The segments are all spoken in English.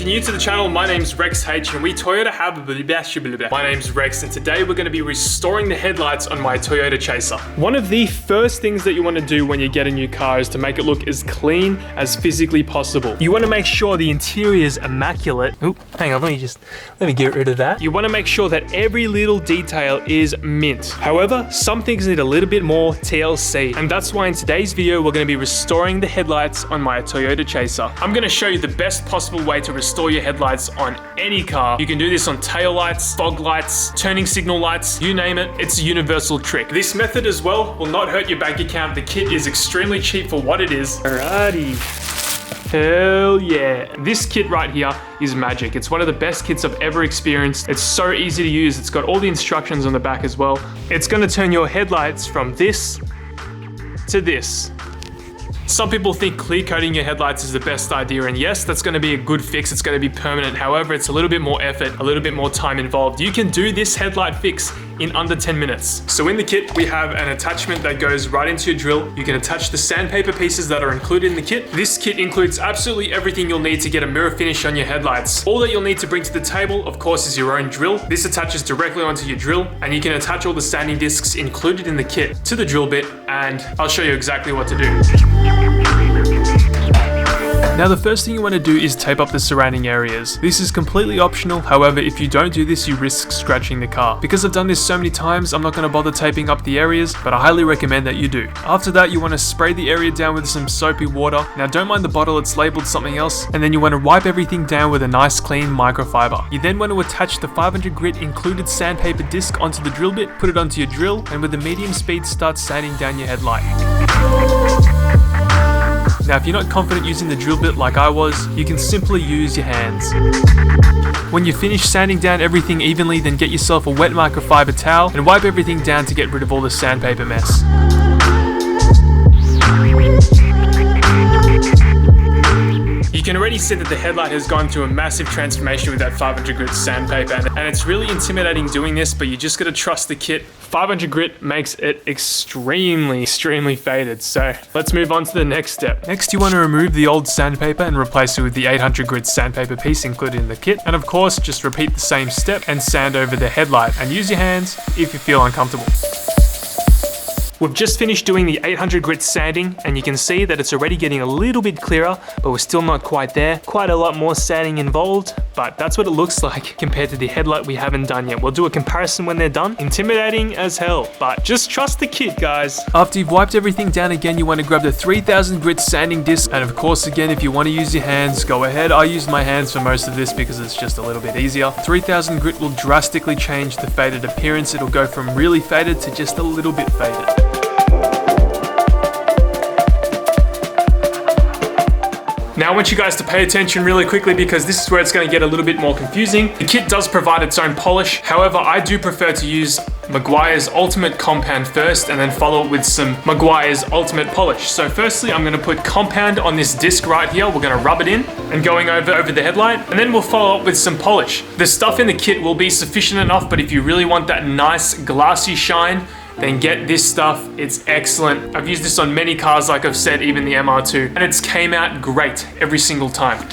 you're new to the channel, my name's Rex H and we Toyota have My name's Rex and today we're going to be restoring the headlights on my Toyota Chaser. One of the first things that you want to do when you get a new car is to make it look as clean as physically possible. You want to make sure the interior is immaculate. Oop, hang on, let me get rid of that. You want to make sure that every little detail is mint. However, some things need a little bit more TLC, and that's why in today's video we're going to be restoring the headlights on my Toyota Chaser. I'm going to show you the best possible way to restore your headlights on any car. You can do this on tail lights, fog lights, turning signal lights, you name it. It's a universal trick. This method as well will not hurt your bank account. The kit is extremely cheap for what it is. Alrighty. Hell yeah. This kit right here is magic. It's one of the best kits I've ever experienced. It's so easy to use. It's got all the instructions on the back as well. It's going to turn your headlights from this to this. Some people think clear coating your headlights is the best idea, and yes, that's going to be a good fix. It's going to be permanent. However, it's a little bit more effort, a little bit more time involved. You can do this headlight fix in under 10 minutes. So in the kit, we have an attachment that goes right into your drill. You can attach the sandpaper pieces that are included in the kit. This kit includes absolutely everything you'll need to get a mirror finish on your headlights. All that you'll need to bring to the table, of course, is your own drill. This attaches directly onto your drill, and you can attach all the sanding discs included in the kit to the drill bit, and I'll show you exactly what to do. Now the first thing you want to do is tape up the surrounding areas. This is completely optional, however if you don't do this you risk scratching the car. Because I've done this so many times, I'm not going to bother taping up the areas, but I highly recommend that you do. After that you want to spray the area down with some soapy water. Now don't mind the bottle, it's labelled something else. And then you want to wipe everything down with a nice clean microfiber. You then want to attach the 500 grit included sandpaper disc onto the drill bit, put it onto your drill, and with a medium speed start sanding down your headlight. Now if you're not confident using the drill bit like I was, you can simply use your hands. When you finish sanding down everything evenly, then get yourself a wet microfiber towel and wipe everything down to get rid of all the sandpaper mess. You can already see that the headlight has gone through a massive transformation with that 500 grit sandpaper, and it's really intimidating doing this, but you just gotta trust the kit. 500 grit makes it extremely faded, so let's move on to the next step. Next you want to remove the old sandpaper and replace it with the 800 grit sandpaper piece included in the kit, and of course just repeat the same step and sand over the headlight, and use your hands if you feel uncomfortable. We've just finished doing the 800 grit sanding, and you can see that it's already getting a little bit clearer, but we're still not quite there. Quite a lot more sanding involved, but that's what it looks like compared to the headlight we haven't done yet. We'll do a comparison when they're done. Intimidating as hell, but just trust the kit, guys. After you've wiped everything down again, you want to grab the 3000 grit sanding disc, and of course again, if you want to use your hands, go ahead. I use my hands for most of this because it's just a little bit easier. 3000 grit will drastically change the faded appearance. It'll go from really faded to just a little bit faded. Now I want you guys to pay attention really quickly because this is where it's going to get a little bit more confusing. The kit does provide its own polish. However, I do prefer to use Meguiar's Ultimate Compound first and then follow it with some Meguiar's Ultimate Polish. So firstly, I'm going to put compound on this disc right here. We're going to rub it in and going over the headlight, and then we'll follow up with some polish. The stuff in the kit will be sufficient enough, but if you really want that nice glassy shine, then get this stuff. It's excellent. I've used this on many cars, like I've said, even the MR2, and it's came out great every single time.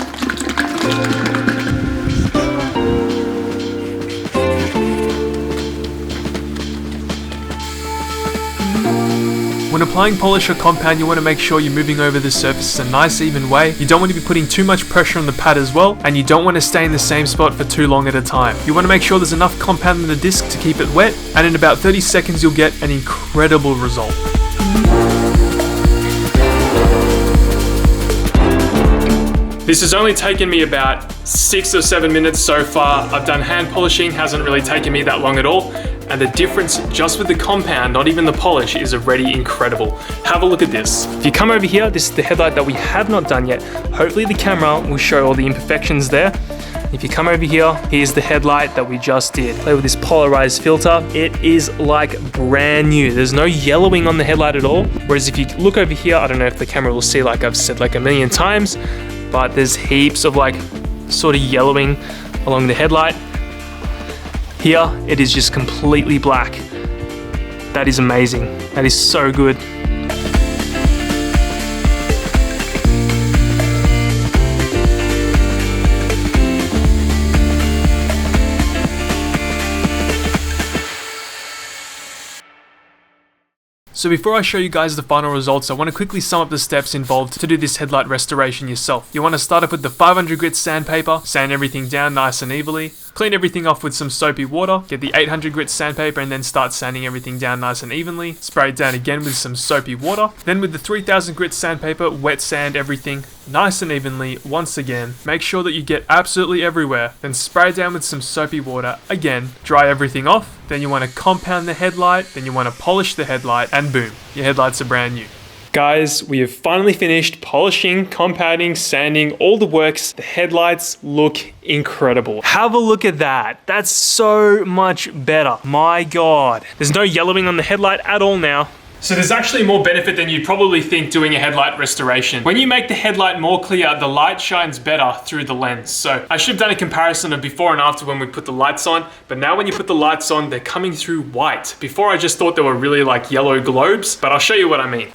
When applying polish or compound, you want to make sure you're moving over the surface in a nice even way. You don't want to be putting too much pressure on the pad as well, and you don't want to stay in the same spot for too long at a time. You want to make sure there's enough compound in the disc to keep it wet, and in about 30 seconds you'll get an incredible result. This has only taken me about 6 or 7 minutes so far. I've done hand polishing, hasn't really taken me that long at all. And the difference just with the compound, not even the polish, is already incredible. Have a look at this. If you come over here, this is the headlight that we have not done yet. Hopefully the camera will show all the imperfections there. If you come over here, here's the headlight that we just did. Play with this polarized filter. It is like brand new. There's no yellowing on the headlight at all. Whereas if you look over here, I don't know if the camera will see, like I've said like a million times, but there's heaps of like sort of yellowing along the headlight. Here, it is just completely black. That is amazing. That is so good. So before I show you guys the final results, I want to quickly sum up the steps involved to do this headlight restoration yourself. You want to start off with the 500 grit sandpaper, sand everything down nice and evenly, clean everything off with some soapy water, get the 800 grit sandpaper and then start sanding everything down nice and evenly, spray it down again with some soapy water, then with the 3000 grit sandpaper, wet sand everything nice and evenly once again, make sure that you get absolutely everywhere, then spray down with some soapy water again, dry everything off, then you want to compound the headlight, then you want to polish the headlight, and boom, your headlights are brand new. Guys, we have finally finished polishing, compounding, sanding, all the works. The headlights look incredible. Have a look at that. That's so much better. My God. There's no yellowing on the headlight at all now. So there's actually more benefit than you'd probably think doing a headlight restoration. When you make the headlight more clear, the light shines better through the lens. So I should have done a comparison of before and after when we put the lights on, but now when you put the lights on, they're coming through white. Before I just thought they were really like yellow globes, but I'll show you what I mean.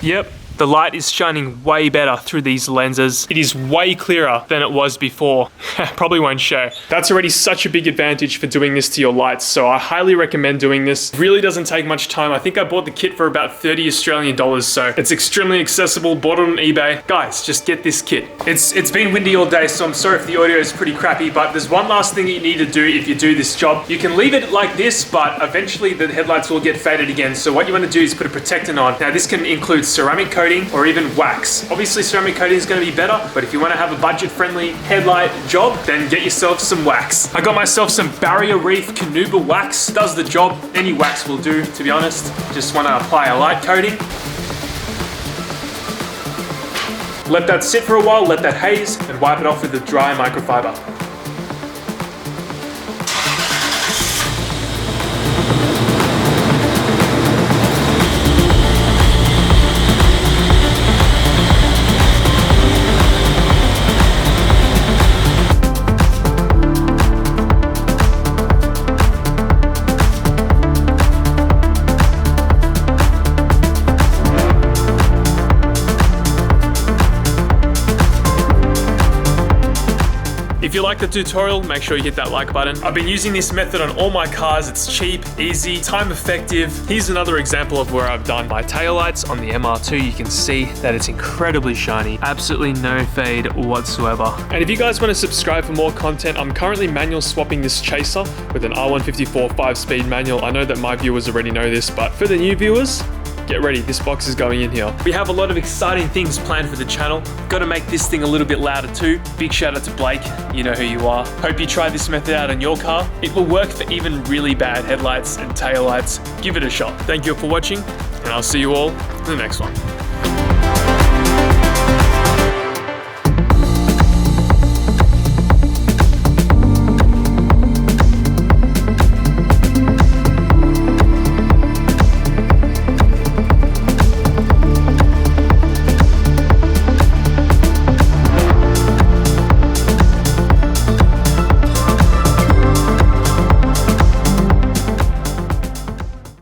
Yep, the light is shining way better through these lenses. It is way clearer than it was before. Probably won't show. That's already such a big advantage for doing this to your lights, so I highly recommend doing this. It really doesn't take much time. I think I bought the kit for about 30 Australian dollars, so it's extremely accessible. Bought it on eBay. Guys, just get this kit. It's been windy all day, so I'm sorry if the audio is pretty crappy, but there's one last thing that you need to do if you do this job. You can leave it like this, but eventually the headlights will get faded again, so what you want to do is put a protectant on. Now this can include ceramic coating or even wax. Obviously ceramic coating is going to be better, but if you want to have a budget-friendly headlight job, then get yourself some wax. I got myself some Barrier Reef Canuba wax. Does the job. Any wax will do, to be honest. Just want to apply a light coating. Let that sit for a while, let that haze, and wipe it off with a dry microfiber. If you like the tutorial, make sure you hit that like button. I've been using this method on all my cars. It's cheap, easy, time effective. Here's another example of where I've done my taillights on the MR2. You can see that it's incredibly shiny. Absolutely no fade whatsoever. And if you guys want to subscribe for more content, I'm currently manual swapping this chaser with an R154 5-speed manual. I know that my viewers already know this, but for the new viewers, get ready, this box is going in here. We have a lot of exciting things planned for the channel. Got to make this thing a little bit louder too. Big shout out to Blake, you know who you are. Hope you try this method out on your car. It will work for even really bad headlights and taillights. Give it a shot. Thank you for watching, and I'll see you all in the next one.